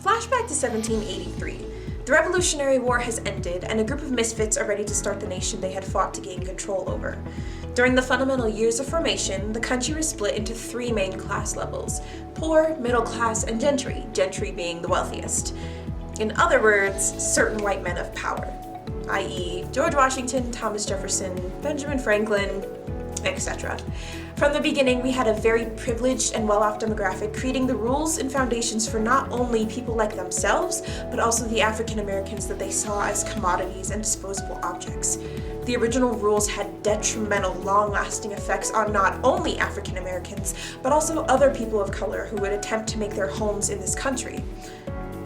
Flashback to 1783. The Revolutionary War has ended, and a group of misfits are ready to start the nation they had fought to gain control over. During the fundamental years of formation, the country was split into three main class levels: poor, middle class, and gentry, gentry being the wealthiest. In other words, certain white men of power, i.e. George Washington, Thomas Jefferson, Benjamin Franklin, etc. From the beginning, we had a very privileged and well-off demographic creating the rules and foundations for not only people like themselves, but also the African Americans that they saw as commodities and disposable objects. The original rules had detrimental, long-lasting effects on not only African Americans, but also other people of color who would attempt to make their homes in this country.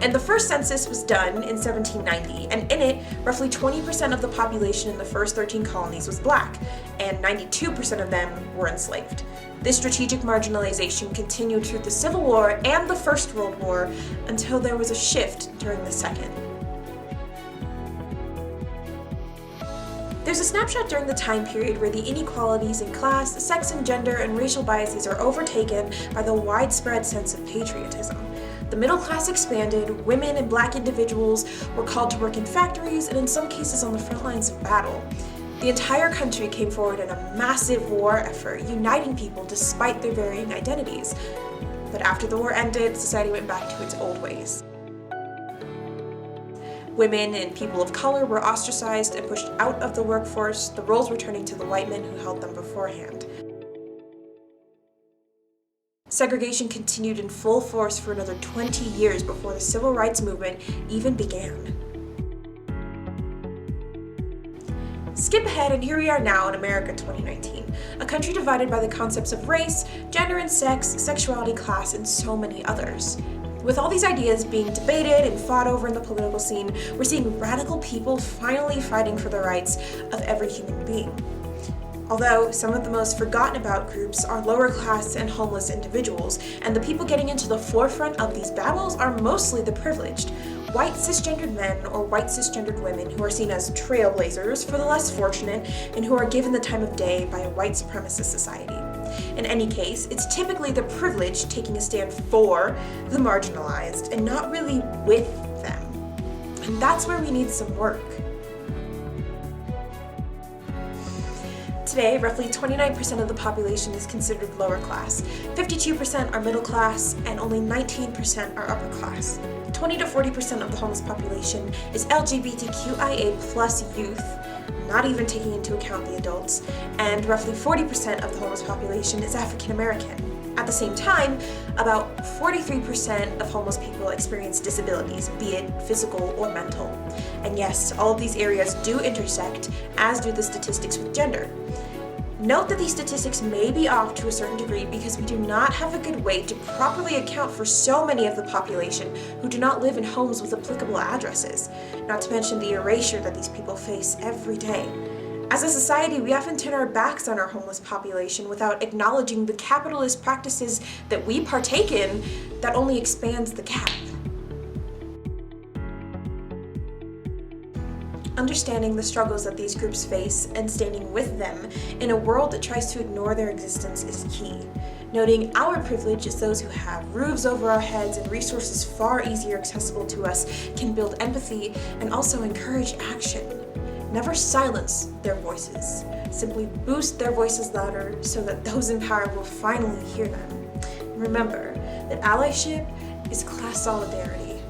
And the first census was done in 1790, and in it, roughly 20% of the population in the first 13 colonies was black, and 92% of them were enslaved. This strategic marginalization continued through the Civil War and the First World War until there was a shift during the Second. There's a snapshot during the time period where the inequalities in class, sex and gender, and racial biases are overtaken by the widespread sense of patriotism. The middle class expanded, women and black individuals were called to work in factories and in some cases on the front lines of battle. The entire country came forward in a massive war effort, uniting people despite their varying identities. But after the war ended, society went back to its old ways. Women and people of color were ostracized and pushed out of the workforce, the roles returning to the white men who held them beforehand. Segregation continued in full force for another 20 years before the civil rights movement even began. Skip ahead, and here we are now in America 2019, a country divided by the concepts of race, gender and sex, sexuality, class, and so many others. With all these ideas being debated and fought over in the political scene, we're seeing radical people finally fighting for the rights of every human being. Although some of the most forgotten about groups are lower class and homeless individuals, and the people getting into the forefront of these battles are mostly the privileged, white cisgendered men or white cisgendered women who are seen as trailblazers for the less fortunate and who are given the time of day by a white supremacist society. In any case, it's typically the privileged taking a stand for the marginalized and not really with them. And that's where we need some work. Today, roughly 29% of the population is considered lower class, 52% are middle class, and only 19% are upper class. 20 to 40% of the homeless population is LGBTQIA plus youth, not even taking into account the adults, and roughly 40% of the homeless population is African American. At the same time, about 43% of homeless people experience disabilities, be it physical or mental. And yes, all of these areas do intersect, as do the statistics with gender. Note that these statistics may be off to a certain degree because we do not have a good way to properly account for so many of the population who do not live in homes with applicable addresses, not to mention the erasure that these people face every day. As a society, we often turn our backs on our homeless population without acknowledging the capitalist practices that we partake in that only expands the gap. Understanding the struggles that these groups face and standing with them in a world that tries to ignore their existence is key. Noting our privilege as those who have roofs over our heads and resources far easier accessible to us can build empathy and also encourage action. Never silence their voices. Simply boost their voices louder so that those in power will finally hear them. Remember that allyship is class solidarity.